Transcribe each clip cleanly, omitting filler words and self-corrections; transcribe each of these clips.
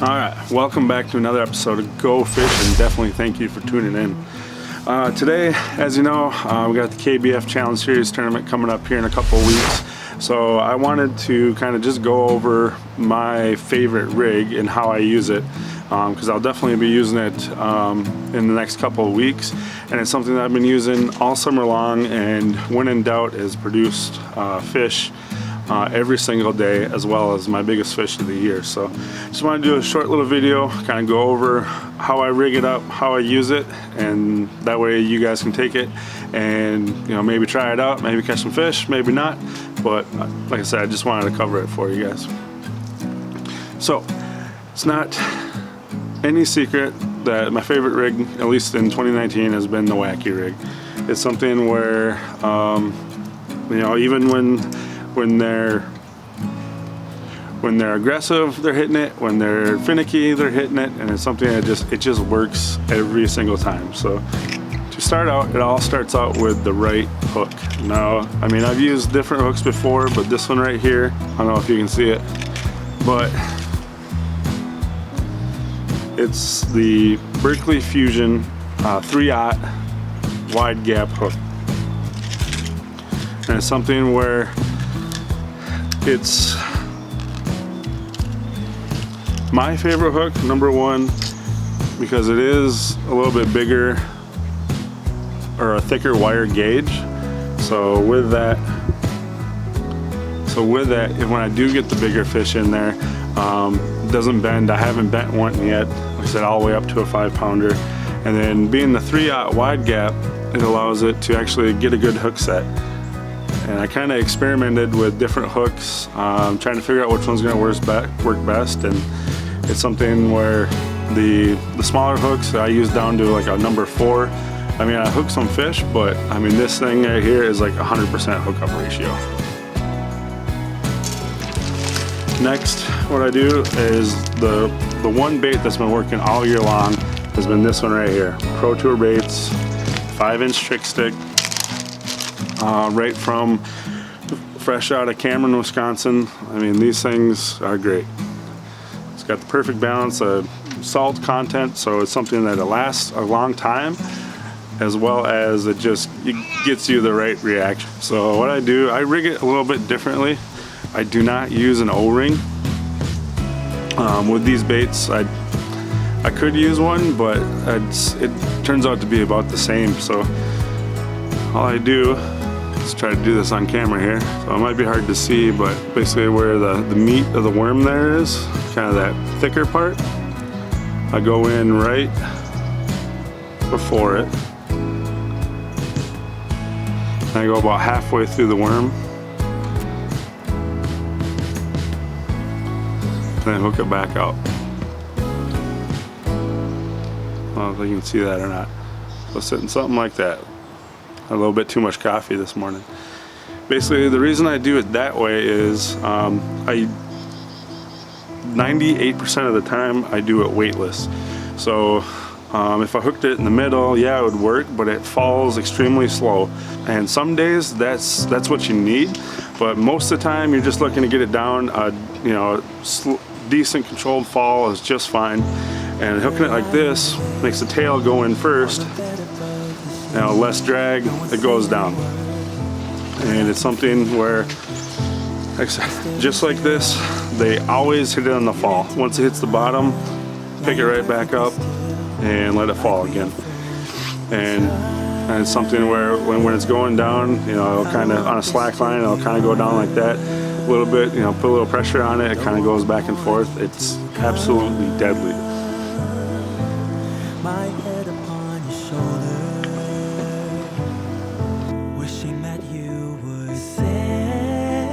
Alright, welcome back to another episode of Go Fish, and definitely thank you for tuning in. Today, as you know, we got the KBF Challenge Series tournament coming up here in a couple of weeks. So I wanted to kind of just go over my favorite rig and how I use it, because I'll definitely be using it in the next couple of weeks. And it's something that I've been using all summer long, and when in doubt has produced fish every single day, as well as my biggest fish of the year. So just want to do a short little video, kind of go over how I rig it up, how I use it, and that way you guys can take it and maybe try it out, maybe catch some fish, maybe not. But like I said, I just wanted to cover it for you guys. So it's not any secret that my favorite rig, at least in 2019, has been the Wacky rig. It's something where even when they're aggressive, they're hitting it. When they're finicky, they're hitting it, and it's something that just works every single time. So to start out, it all starts out with the right hook. Now, I mean, I've used different hooks before, but this one right here, I don't know if you can see it, but it's the Berkeley Fusion 3/0 wide gap hook, and it's something where it's my favorite hook, number one, because it is a little bit bigger or a thicker wire gauge. So with that, when I do get the bigger fish in there, it doesn't bend. I haven't bent one yet. Like I said, all the way up to a 5-pounder. And then being the 3/0 wide gap, it allows it to actually get a good hook set. And I kind of experimented with different hooks, trying to figure out which one's going to work best. And it's something where the smaller hooks I use down to like a number 4. I mean, I hook some fish, but I mean, this thing right here is like 100% hookup ratio. Next, what I do is the one bait that's been working all year long has been this one right here, Pro Tour Baits, 5-inch trick stick. Right from fresh out of Cameron, Wisconsin. I mean, these things are great. It's got the perfect balance of salt content, so it's something that lasts a long time, as well as it gets you the right reaction. So what I do, I rig it a little bit differently. I do not use an O-ring. With these baits, I could use one, but it turns out to be about the same. So all I do, let's try to do this on camera here. So it might be hard to see, but basically where the meat of the worm there is, kind of that thicker part, I go in right before it. And I go about halfway through the worm. Then hook it back out. I don't know if you can see that or not. So sitting something like that. A little bit too much coffee this morning. Basically, the reason I do it that way is 98% of the time I do it weightless. So if I hooked it in the middle, yeah, it would work, but it falls extremely slow. And some days that's what you need, but most of the time you're just looking to get it down. Decent controlled fall is just fine. And hooking it like this makes the tail go in first. Less drag, it goes down. And it's something where, just like this, they always hit it on the fall. Once it hits the bottom, pick it right back up and let it fall again. And it's something where when it's going down, it'll kind of, on a slack line, it'll kind of go down like that a little bit, put a little pressure on it, it kind of goes back and forth. It's absolutely deadly. My head upon your shoulder, wishing that you would say.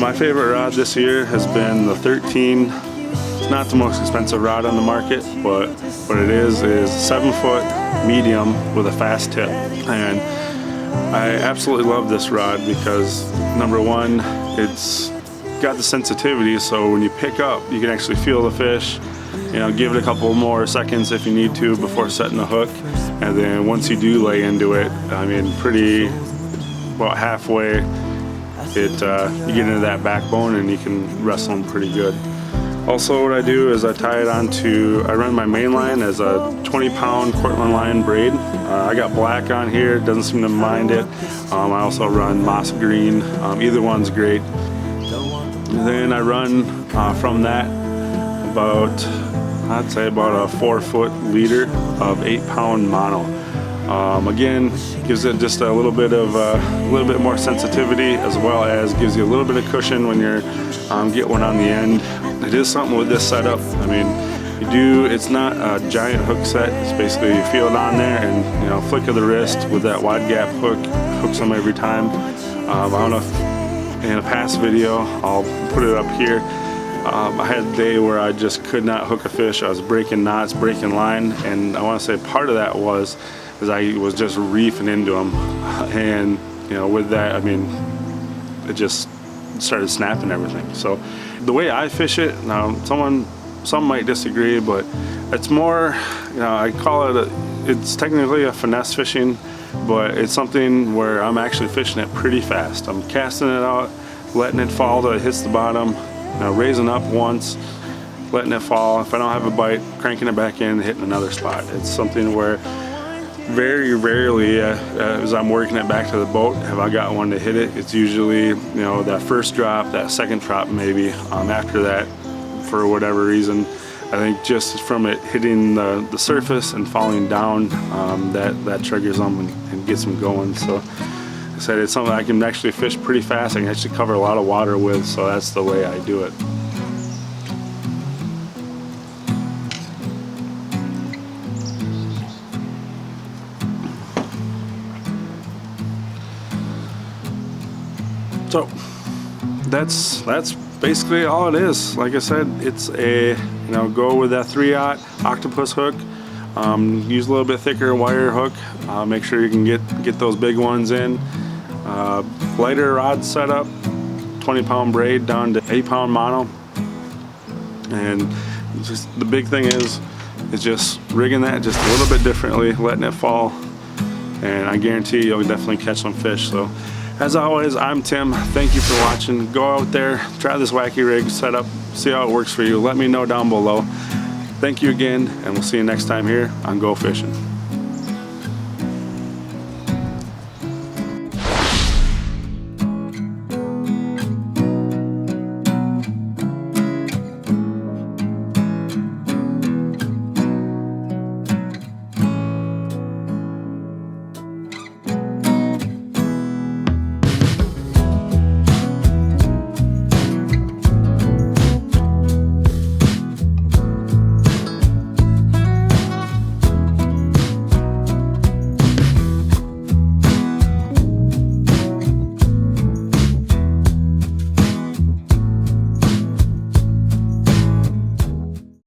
My favorite rod this year has been the 13. It's not the most expensive rod on the market, but what it is 7-foot medium with a fast tip. And I absolutely love this rod because, number one, it's got the sensitivity, so when you pick up, you can actually feel the fish. Give it a couple more seconds if you need to before setting the hook, and then once you do lay into it, I mean, about halfway, you get into that backbone and you can wrestle them pretty good. Also, what I do is I tie it onto, I run my main line as a 20-pound Cortland line braid. I got black on here, doesn't seem to mind it. I also run moss green, either one's great. And then I run from that about, I'd say about a 4-foot leader of 8-pound mono. Again, gives it just a little bit more sensitivity, as well as gives you a little bit of cushion when you're get one on the end. It is something with this setup. I mean, it's not a giant hook set. It's basically you feel it on there, and you know, flick of the wrist with that wide gap hook hooks them every time. I don't know if in a past video, I'll put it up here. I had a day where I just could not hook a fish. I was breaking knots, breaking line, and I want to say part of that was I was just reefing into them, and you know, with that, I mean, it just started snapping everything. So the way I fish it, now some might disagree, but it's more, you know, I call it it's technically a finesse fishing, but it's something where I'm actually fishing it pretty fast. I'm casting it out, letting it fall till it hits the bottom, you know, raising up once, letting it fall. If I don't have a bite, cranking it back in, hitting another spot. It's something where very rarely, as I'm working it back to the boat, have I got one to hit it. It's usually, you know, that first drop, that second drop maybe. After that, for whatever reason, I think just from it hitting the surface and falling down, that triggers them and gets them going. So, like I said, it's something I can actually fish pretty fast. I can actually cover a lot of water with, so that's the way I do it. So that's basically all it is. Like I said, it's a, you know, go with that 3/0 octopus hook. Use a little bit thicker wire hook. Make sure you can get those big ones in. Lighter rod setup, 20-pound braid down to 8-pound mono. And just the big thing is just rigging that just a little bit differently, letting it fall, and I guarantee you'll definitely catch some fish. So as always, I'm Tim. Thank you for watching. Go out there, try this wacky rig setup, see how it works for you. Let me know down below. Thank you again, and we'll see you next time here on Go Fishing.